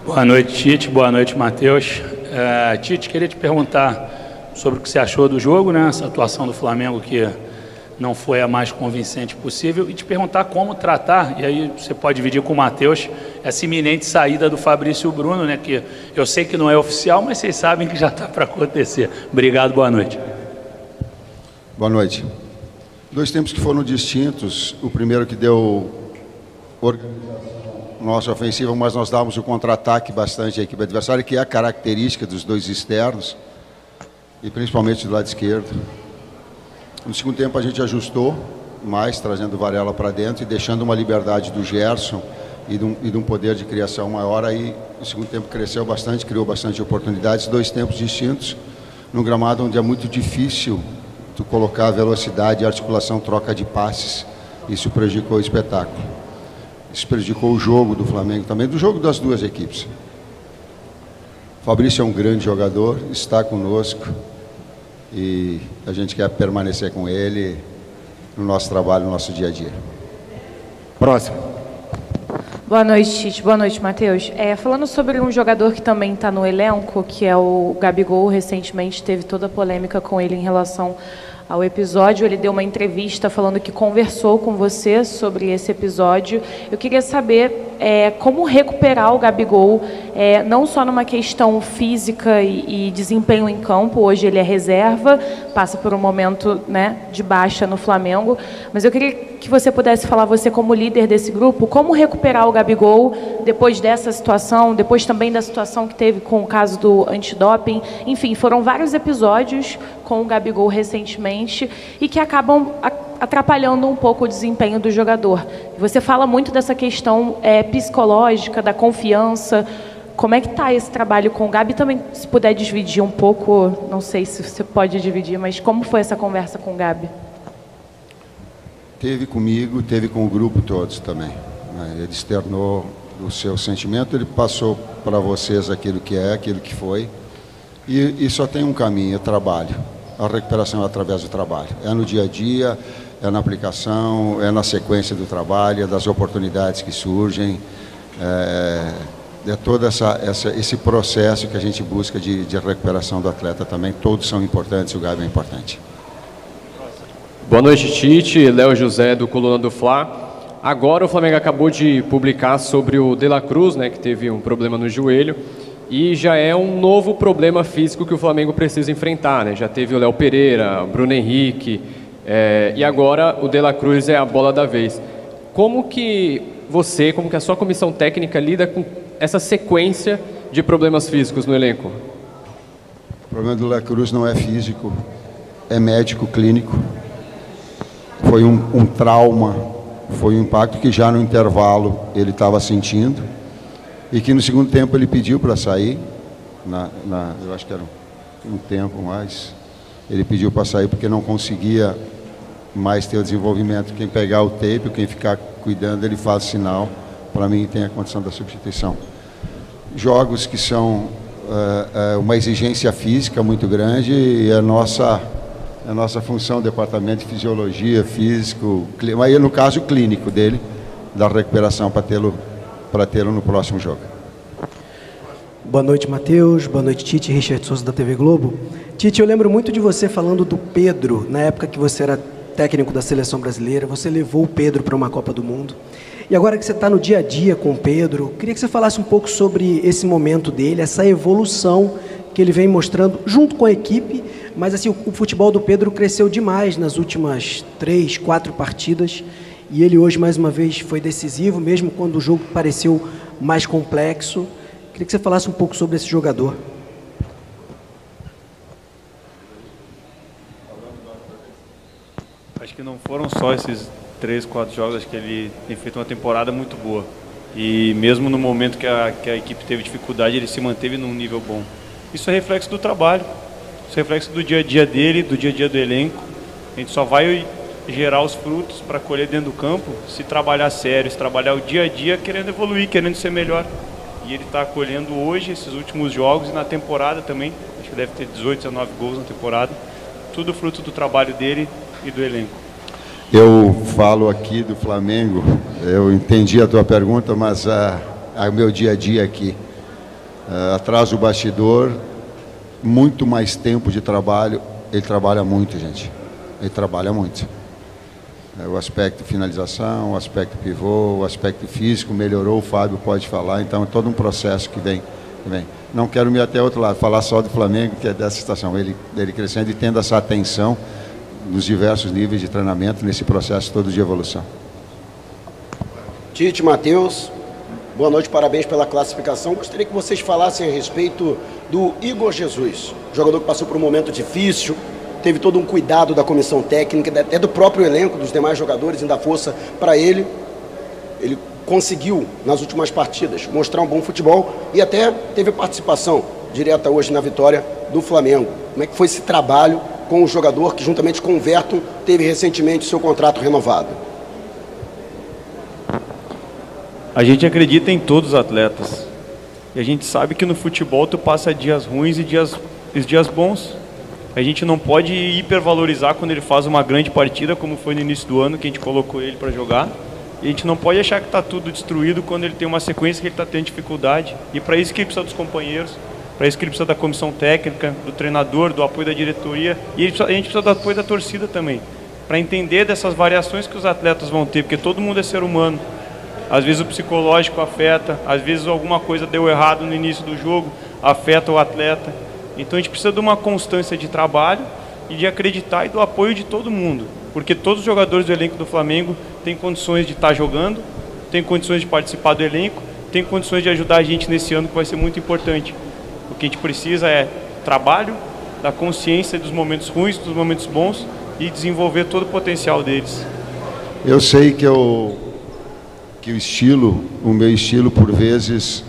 Boa noite, Tite. Boa noite, Matheus. Tite, queria te perguntar sobre o que você achou do jogo, né? Essa atuação do Flamengo que não foi a mais convincente possível, e te perguntar como tratar, e aí você pode dividir com o Matheus, essa iminente saída do Fabrício Bruno, né? Que eu sei que não é oficial, mas vocês sabem que já está para acontecer. Obrigado, boa noite. Boa noite. Dois tempos que foram distintos. O primeiro que deu organização nossa ofensiva, mas nós dávamos o contra-ataque bastante à equipe adversária, que é a característica dos dois externos, e principalmente do lado esquerdo. No segundo tempo a gente ajustou mais, trazendo o Varela para dentro e deixando uma liberdade do Gerson e de um poder de criação maior. Aí o segundo tempo cresceu bastante, criou bastante oportunidades. Dois tempos distintos, num gramado onde é muito difícil tu colocar a velocidade, a articulação, troca de passes. Isso prejudicou o espetáculo. Isso prejudicou o jogo do Flamengo também, do jogo das duas equipes. O Fabrício é um grande jogador, está conosco. E a gente quer permanecer com ele no nosso trabalho, no nosso dia a dia. Próximo. Boa noite, Tite. Boa noite, Matheus. Falando sobre um jogador que também está no elenco, que é o Gabigol, recentemente teve toda a polêmica com ele em relação ao episódio. Ele deu uma entrevista falando que conversou com você sobre esse episódio. Eu queria saber como recuperar o Gabigol, não só numa questão física e desempenho em campo. Hoje ele é reserva, passa por um momento, né, de baixa no Flamengo, mas eu queria que você pudesse falar, você como líder desse grupo, como recuperar o Gabigol depois dessa situação, depois também da situação que teve com o caso do antidoping. Enfim, foram vários episódios com o Gabigol recentemente e que acabam atrapalhando um pouco o desempenho do jogador. Você fala muito dessa questão psicológica, da confiança. Como é que está esse trabalho com o Gabi? Também, se puder dividir um pouco, não sei se você pode dividir, mas como foi essa conversa com o Gabi? Teve comigo, teve com o grupo todos também. Ele externou o seu sentimento, ele passou para vocês aquilo que é, aquilo que foi. E só tem um caminho, é trabalho. A recuperação é através do trabalho. É no dia a dia, é na aplicação, é na sequência do trabalho, é das oportunidades que surgem. É todo esse processo que a gente busca de recuperação do atleta também. Todos são importantes, o Gabi é importante. Boa noite, Tite. Léo José, do Coluna do Fla. Agora o Flamengo acabou de publicar sobre o De La Cruz, né, que teve um problema no joelho. E já é um novo problema físico que o Flamengo precisa enfrentar, né? Já teve o Léo Pereira, o Bruno Henrique, e agora o De La Cruz é a bola da vez. Como que a sua comissão técnica lida com essa sequência de problemas físicos no elenco? O problema do De La Cruz não é físico, é médico, clínico. Foi um trauma, foi um impacto que já no intervalo ele estava sentindo. E que no segundo tempo ele pediu para sair, eu acho que era um tempo mais, ele pediu para sair porque não conseguia mais ter o desenvolvimento. Quem pegar o tape, quem ficar cuidando, ele faz sinal, para mim tem a condição da substituição. Jogos que são uma exigência física muito grande e a nossa função, departamento de fisiologia, físico, mas no caso clínico dele, da recuperação para tê-lo no próximo jogo. Boa noite, Matheus. Boa noite, Tite. Richard Souza, da TV Globo. Tite, eu lembro muito de você falando do Pedro, na época que você era técnico da Seleção Brasileira. Você levou o Pedro para uma Copa do Mundo. E agora que você está no dia a dia com o Pedro, queria que você falasse um pouco sobre esse momento dele, essa evolução que ele vem mostrando junto com a equipe. Mas assim, o futebol do Pedro cresceu demais nas últimas 3, 4 partidas. E ele hoje, mais uma vez, foi decisivo, mesmo quando o jogo pareceu mais complexo. Queria que você falasse um pouco sobre esse jogador. Acho que não foram só esses 3, 4 jogos, acho que ele tem feito uma temporada muito boa. E mesmo no momento que a equipe teve dificuldade, ele se manteve num nível bom. Isso é reflexo do trabalho, isso é reflexo do dia a dia dele, do dia a dia do elenco. A gente só vai gerar os frutos para colher dentro do campo se trabalhar sério, se trabalhar o dia a dia querendo evoluir, querendo ser melhor. E ele está colhendo hoje esses últimos jogos e na temporada também, acho que deve ter 18, 19 gols na temporada, tudo fruto do trabalho dele e do elenco. Eu falo aqui do Flamengo, eu entendi a tua pergunta, mas o meu dia a dia aqui, atrás do bastidor, muito mais tempo de trabalho. Ele trabalha muito, gente. Ele trabalha muito. O aspecto finalização, o aspecto pivô, o aspecto físico melhorou, o Fábio pode falar, então é todo um processo que vem. Não quero me ir até outro lado, falar só do Flamengo, que é dessa situação. Ele crescendo e tendo essa atenção nos diversos níveis de treinamento, nesse processo todo de evolução. Tite, Matheus, boa noite, parabéns pela classificação. Gostaria que vocês falassem a respeito do Igor Jesus, jogador que passou por um momento difícil, teve todo um cuidado da comissão técnica, até do próprio elenco, dos demais jogadores, em dar força para ele. Ele conseguiu, nas últimas partidas, mostrar um bom futebol e até teve participação direta hoje na vitória do Flamengo. Como é que foi esse trabalho com o jogador que, juntamente com o Verton, teve recentemente seu contrato renovado? A gente acredita em todos os atletas. E a gente sabe que no futebol tu passa dias ruins e dias bons. A gente não pode hipervalorizar quando ele faz uma grande partida, como foi no início do ano, que a gente colocou ele para jogar. E a gente não pode achar que está tudo destruído quando ele tem uma sequência que ele está tendo dificuldade. E para isso que ele precisa dos companheiros, para isso que ele precisa da comissão técnica, do treinador, do apoio da diretoria. E a gente precisa do apoio da torcida também, para entender dessas variações que os atletas vão ter, porque todo mundo é ser humano. Às vezes o psicológico afeta, às vezes alguma coisa deu errado no início do jogo, afeta o atleta. Então a gente precisa de uma constância de trabalho e de acreditar e do apoio de todo mundo, porque todos os jogadores do elenco do Flamengo têm condições de estar jogando, têm condições de participar do elenco, têm condições de ajudar a gente nesse ano, que vai ser muito importante. O que a gente precisa é trabalho, da consciência dos momentos ruins, dos momentos bons e desenvolver todo o potencial deles. Eu sei que o meu estilo, por vezes,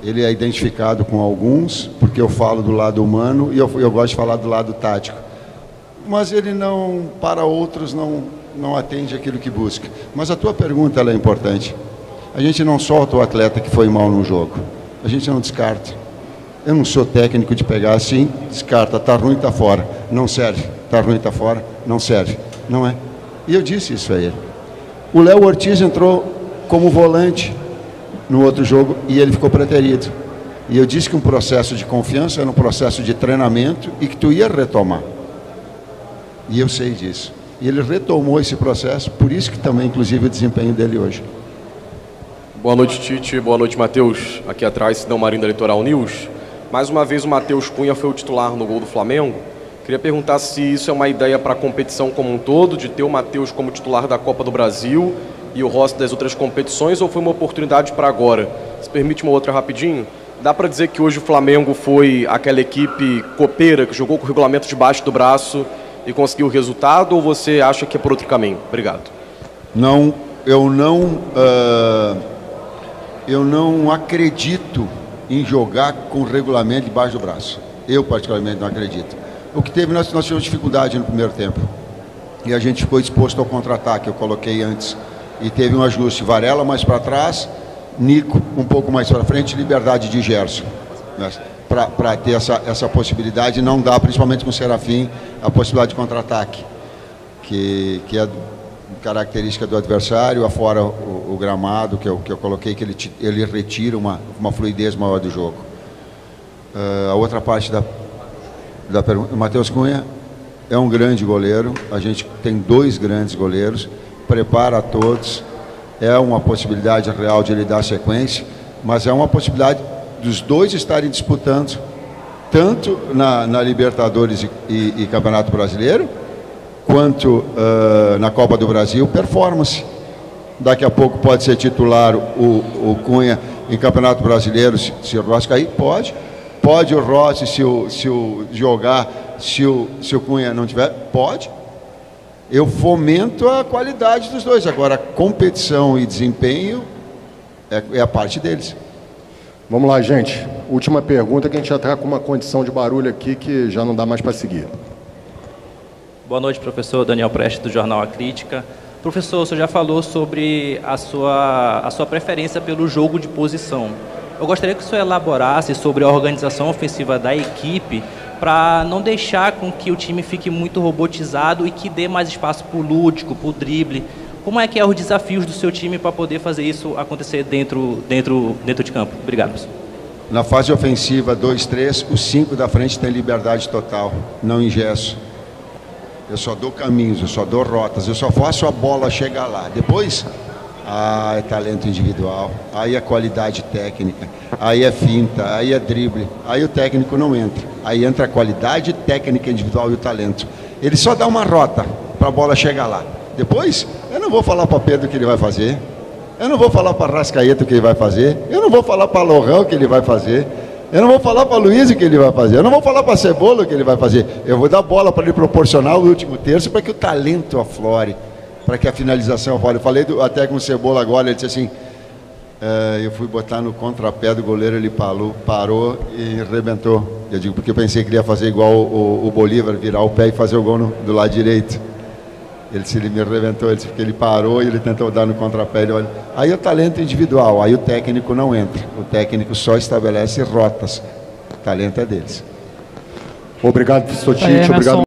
ele é identificado com alguns, porque eu falo do lado humano e eu gosto de falar do lado tático. Mas ele não, para outros, não atende aquilo que busca. Mas a tua pergunta ela é importante. A gente não solta o atleta que foi mal no jogo. A gente não descarta. Eu não sou técnico de pegar assim, descarta, tá ruim, tá fora. Não serve. Tá ruim, tá fora. Não serve. Não é? E eu disse isso a ele. O Léo Ortiz entrou como volante no outro jogo e ele ficou preterido. E eu disse que um processo de confiança era um processo de treinamento e que tu ia retomar. E eu sei disso. E ele retomou esse processo, por isso que também, inclusive, o desempenho dele hoje. Boa noite, Tite. Boa noite, Matheus. Aqui atrás, Cidão Marinho da Litoral News. Mais uma vez, o Matheus Cunha foi o titular no gol do Flamengo. Queria perguntar se isso é uma ideia para a competição como um todo, de ter o Matheus como titular da Copa do Brasil e o Rossi das outras competições, ou foi uma oportunidade para agora? Se permite uma outra rapidinho, dá para dizer que hoje o Flamengo foi aquela equipe copeira que jogou com o regulamento debaixo do braço e conseguiu o resultado, ou você acha que é por outro caminho? Obrigado. Não, eu não acredito em jogar com o regulamento debaixo do braço. Eu, particularmente, não acredito. O que teve, nós tivemos dificuldade no primeiro tempo. E a gente ficou exposto ao contra-ataque, eu coloquei antes. E teve um ajuste, Varela mais para trás, Nico um pouco mais para frente, liberdade de Gerson. Né? Para ter essa possibilidade, não dá, principalmente com o Serafim, a possibilidade de contra-ataque, que é característica do adversário, afora o gramado, que eu coloquei, que ele retira uma fluidez maior do jogo. A outra parte da pergunta, o Matheus Cunha é um grande goleiro, a gente tem 2 grandes goleiros, prepara a todos, é uma possibilidade real de ele dar sequência, mas é uma possibilidade dos 2 estarem disputando, tanto na Libertadores e Campeonato Brasileiro, quanto na Copa do Brasil, performance. Daqui a pouco pode ser titular o Cunha em Campeonato Brasileiro, se o Rossi cair, pode. Pode o Rossi, se o jogar, se o Cunha não tiver, pode. Eu fomento a qualidade dos 2. Agora, competição e desempenho é a parte deles. Vamos lá, gente. Última pergunta, que a gente já está com uma condição de barulho aqui que já não dá mais para seguir. Boa noite, professor Daniel Prestes, do Jornal A Crítica. Professor, o senhor já falou sobre a sua preferência pelo jogo de posição. Eu gostaria que o senhor elaborasse sobre a organização ofensiva da equipe para não deixar com que o time fique muito robotizado e que dê mais espaço para o lúdico, para o drible. Como é que é os desafios do seu time para poder fazer isso acontecer dentro de campo? Obrigado, professor. Na fase ofensiva, 2-3, os 5 da frente têm liberdade total, não engesso. Eu só dou caminhos, eu só dou rotas, eu só faço a bola chegar lá. Depois, é talento individual, aí é qualidade técnica, aí é finta, aí é drible, aí o técnico não entra. Aí entra a qualidade técnica individual e o talento. Ele só dá uma rota para a bola chegar lá. Depois, eu não vou falar para Pedro o que ele vai fazer, eu não vou falar para Rascaeta o que ele vai fazer, eu não vou falar para Lohan o que ele vai fazer, eu não vou falar para Luiz o que ele vai fazer, eu não vou falar para Cebola o que ele vai fazer. Eu vou dar bola para ele proporcionar o último terço para que o talento aflore, para que a finalização aflore. Eu falei até com o Cebola agora, ele disse assim, eu fui botar no contrapé do goleiro, ele parou e arrebentou. Eu digo, porque eu pensei que ele ia fazer igual o Bolívar, virar o pé e fazer o gol do lado direito. Ele me arrebentou, ele disse, porque ele parou e ele tentou dar no contrapé. Olha. Aí o talento individual, aí o técnico não entra. O técnico só estabelece rotas. O talento é deles. Obrigado, professor Tite. Obrigado.